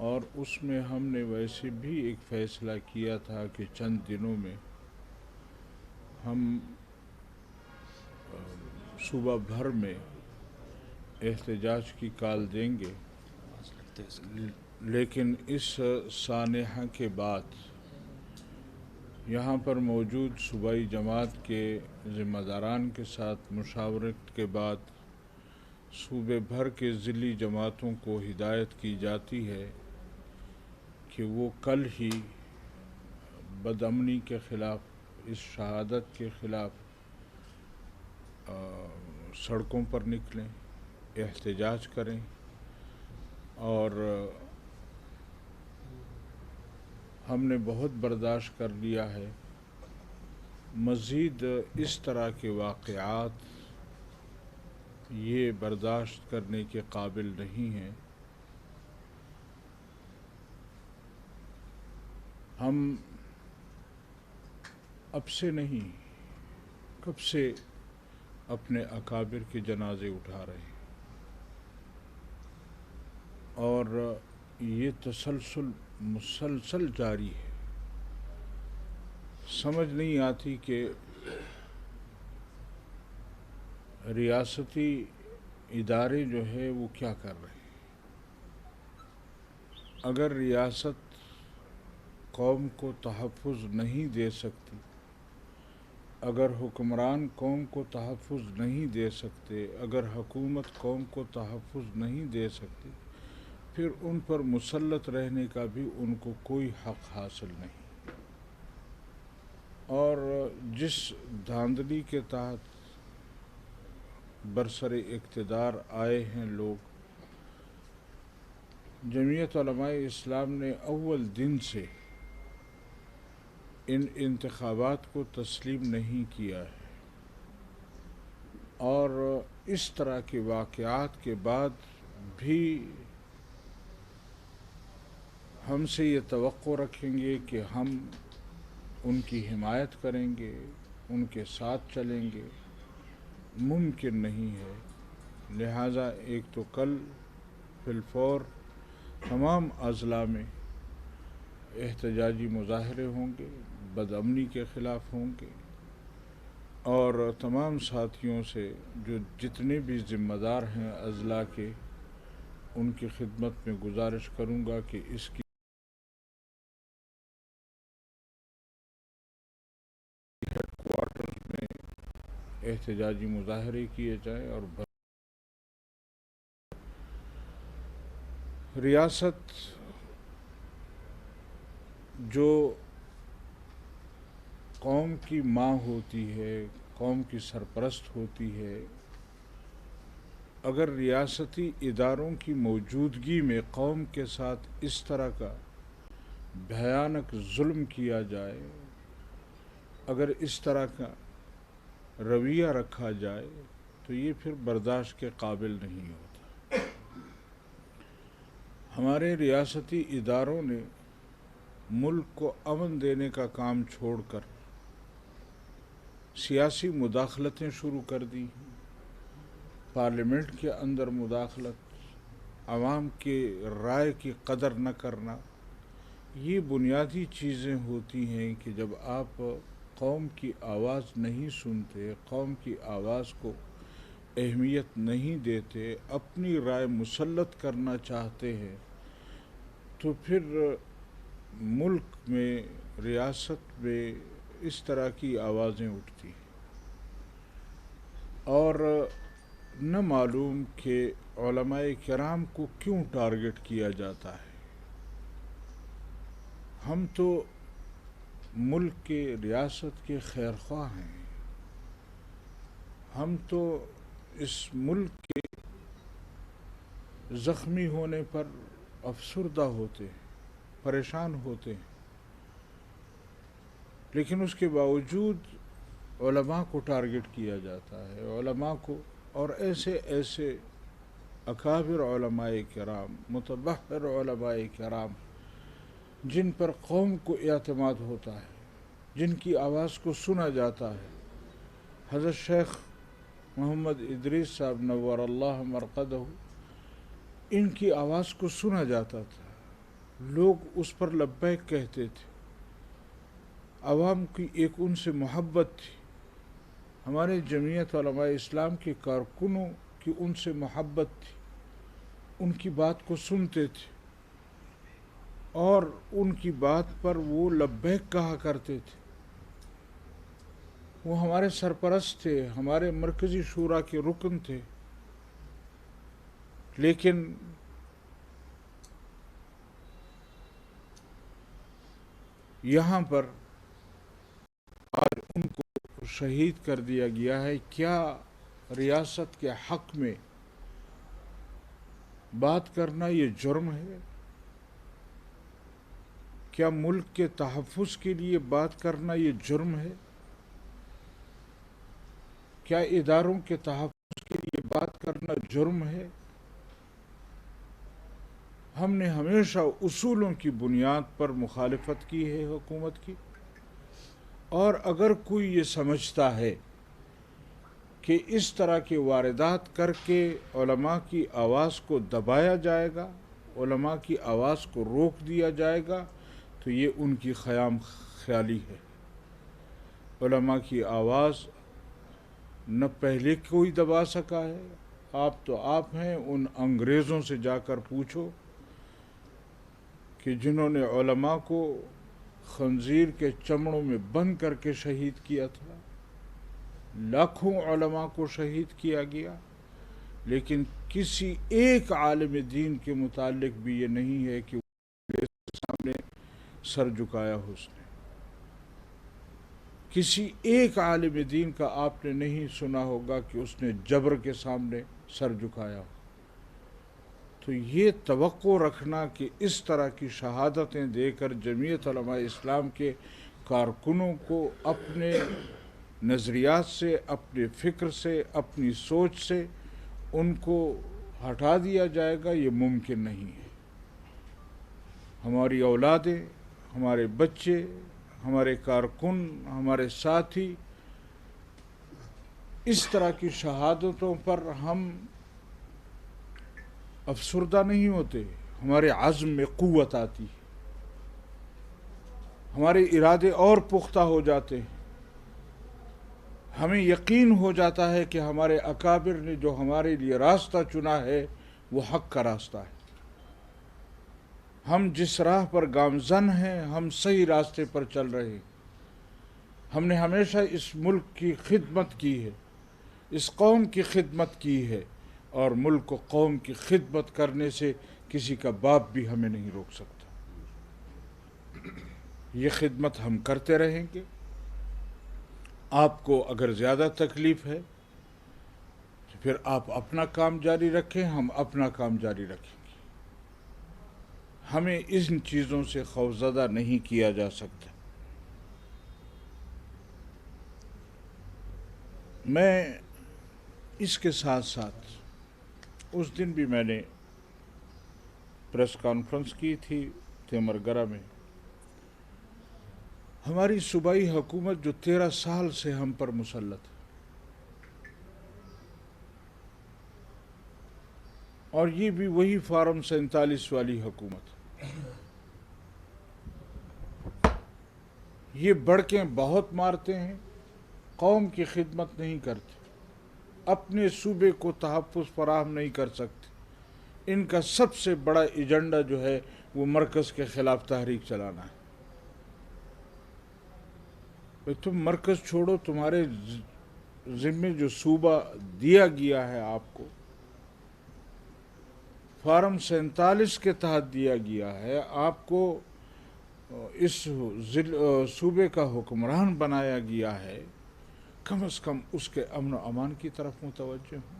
اور اس میں ہم نے ویسے بھی ایک فیصلہ کیا تھا کہ چند دنوں میں ہم صوبہ بھر میں احتجاج کی کال دیں گے، لیکن اس سانحہ کے بعد یہاں پر موجود صوبائی جماعت کے ذمہ داران کے ساتھ مشاورت کے بعد صوبے بھر کے ضلعی جماعتوں کو ہدایت کی جاتی ہے کہ وہ کل ہی بدامنی کے خلاف، اس شہادت کے خلاف سڑکوں پر نکلیں، احتجاج کریں، اور ہم نے بہت برداشت کر لیا ہے۔ مزید اس طرح کے واقعات یہ برداشت کرنے کے قابل نہیں ہیں۔ ہم اب سے نہیں، کب سے اپنے اکابر کے جنازے اٹھا رہے ہیں، اور یہ تسلسل مسلسل جاری ہے۔ سمجھ نہیں آتی کہ ریاستی ادارے جو ہے وہ کیا کر رہے ہیں۔ اگر ریاست قوم کو تحفظ نہیں دے سکتی، اگر حکمران قوم کو تحفظ نہیں دے سکتے، اگر حکومت قوم کو تحفظ نہیں دے سکتی، پھر ان پر مسلط رہنے کا بھی ان کو کوئی حق حاصل نہیں۔ اور جس دھاندلی کے تحت برسر اقتدار آئے ہیں لوگ، جمعیت علماء اسلام نے اول دن سے ان انتخابات کو تسلیم نہیں کیا ہے، اور اس طرح کے واقعات کے بعد بھی ہم سے یہ توقع رکھیں گے کہ ہم ان کی حمایت کریں گے، ان کے ساتھ چلیں گے، ممکن نہیں ہے۔ لہٰذا ایک تو کل فی الفور تمام اضلاع میں احتجاجی مظاہرے ہوں گے، بدامنی کے خلاف ہوں گے، اور تمام ساتھیوں سے جو جتنے بھی ذمہ دار ہیں اضلاع کے، ان کی خدمت میں گزارش کروں گا کہ اس کی ہیڈ کوارٹر میں احتجاجی مظاہرے کیے جائیں، اور ریاست جو قوم کی ماں ہوتی ہے، قوم کی سرپرست ہوتی ہے، اگر ریاستی اداروں کی موجودگی میں قوم کے ساتھ اس طرح کا بھیانک ظلم کیا جائے، اگر اس طرح کا رویہ رکھا جائے، تو یہ پھر برداشت کے قابل نہیں ہوتا۔ ہمارے ریاستی اداروں نے ملک کو امن دینے کا کام چھوڑ کر سیاسی مداخلتیں شروع کر دی ہیں۔ پارلیمنٹ کے اندر مداخلت، عوام کی رائے کی قدر نہ کرنا، یہ بنیادی چیزیں ہوتی ہیں کہ جب آپ قوم کی آواز نہیں سنتے، قوم کی آواز کو اہمیت نہیں دیتے، اپنی رائے مسلط کرنا چاہتے ہیں، تو پھر ملک میں، ریاست میں اس طرح کی آوازیں اٹھتی ہیں، اور نہ معلوم کہ علماء کرام کو کیوں ٹارگٹ کیا جاتا ہے۔ ہم تو ملک کے، ریاست کے خیر خواہ ہیں، ہم تو اس ملک کے زخمی ہونے پر افسردہ ہوتے ہیں، پریشان ہوتے ہیں، لیکن اس کے باوجود علماء کو ٹارگٹ کیا جاتا ہے، علماء کو، اور ایسے ایسے اکابر علماء کرام، متبحر علماء کرام، جن پر قوم کو اعتماد ہوتا ہے، جن کی آواز کو سنا جاتا ہے۔ حضرت شیخ محمد ادریس صاحب نور اللہ مرقدہ، ان کی آواز کو سنا جاتا تھا، لوگ اس پر لبیک کہتے تھے، عوام کی ایک ان سے محبت تھی، ہمارے جمعیت علماء اسلام کے کارکنوں کی ان سے محبت تھی، ان کی بات کو سنتے تھے اور ان کی بات پر وہ لبیک کہا کرتے تھے۔ وہ ہمارے سرپرست تھے، ہمارے مرکزی شورا کے رکن تھے، لیکن یہاں پر آج ان کو شہید کر دیا گیا ہے۔ کیا ریاست کے حق میں بات کرنا یہ جرم ہے؟ کیا ملک کے تحفظ کے لیے بات کرنا یہ جرم ہے؟ کیا اداروں کے تحفظ کے لیے بات کرنا جرم ہے؟ ہم نے ہمیشہ اصولوں کی بنیاد پر مخالفت کی ہے حکومت کی، اور اگر کوئی یہ سمجھتا ہے کہ اس طرح کے واردات کر کے علماء کی آواز کو دبایا جائے گا، علماء کی آواز کو روک دیا جائے گا، تو یہ ان کی خیام خیالی ہے۔ علماء کی آواز نہ پہلے کوئی دبا سکا ہے، آپ تو آپ ہیں، ان انگریزوں سے جا کر پوچھو کہ جنہوں نے علماء کو خنزیر کے چمڑوں میں بند کر کے شہید کیا تھا، لاکھوں علماء کو شہید کیا گیا، لیکن کسی ایک عالم دین کے متعلق بھی یہ نہیں ہے کہ وہ سامنے سر جھکایا ہو اس نے۔ کسی ایک عالم دین کا آپ نے نہیں سنا ہوگا کہ اس نے جبر کے سامنے سر جھکایا ہو۔ تو یہ توقع رکھنا کہ اس طرح کی شہادتیں دے کر جمعیت علماء اسلام کے کارکنوں کو اپنے نظریات سے، اپنے فکر سے، اپنی سوچ سے ان کو ہٹا دیا جائے گا، یہ ممکن نہیں ہے۔ ہماری اولادیں، ہمارے بچے، ہمارے کارکن، ہمارے ساتھی اس طرح کی شہادتوں پر ہم افسردہ نہیں ہوتے، ہمارے عزم میں قوت آتی ہے، ہمارے ارادے اور پختہ ہو جاتے ہیں، ہمیں یقین ہو جاتا ہے کہ ہمارے اکابر نے جو ہمارے لیے راستہ چنا ہے وہ حق کا راستہ ہے، ہم جس راہ پر گامزن ہیں ہم صحیح راستے پر چل رہے ہیں۔ ہم نے ہمیشہ اس ملک کی خدمت کی ہے، اس قوم کی خدمت کی ہے، اور ملک و قوم کی خدمت کرنے سے کسی کا باپ بھی ہمیں نہیں روک سکتا۔ یہ خدمت ہم کرتے رہیں گے۔ آپ کو اگر زیادہ تکلیف ہے تو پھر آپ اپنا کام جاری رکھیں، ہم اپنا کام جاری رکھیں گے۔ ہمیں ان چیزوں سے خوفزدہ نہیں کیا جا سکتا۔ میں اس کے ساتھ ساتھ اس دن بھی میں نے پریس کانفرنس کی تھی تیمرگرہ میں، ہماری صوبائی حکومت جو 13 سال سے ہم پر مسلط ہے، اور یہ بھی وہی فارم 47 والی حکومت، یہ بڑکیں بہت مارتے ہیں، قوم کی خدمت نہیں کرتے، اپنے صوبے کو تحفظ فراہم نہیں کر سکتے۔ ان کا سب سے بڑا ایجنڈا جو ہے وہ مرکز کے خلاف تحریک چلانا ہے۔ تم مرکز چھوڑو، تمہارے ذمے جو صوبہ دیا گیا ہے آپ کو، فارم 47 کے تحت دیا گیا ہے، آپ کو اس صوبے کا حکمران بنایا گیا ہے، کم از کم اس کے امن و امان کی طرف متوجہ ہوں۔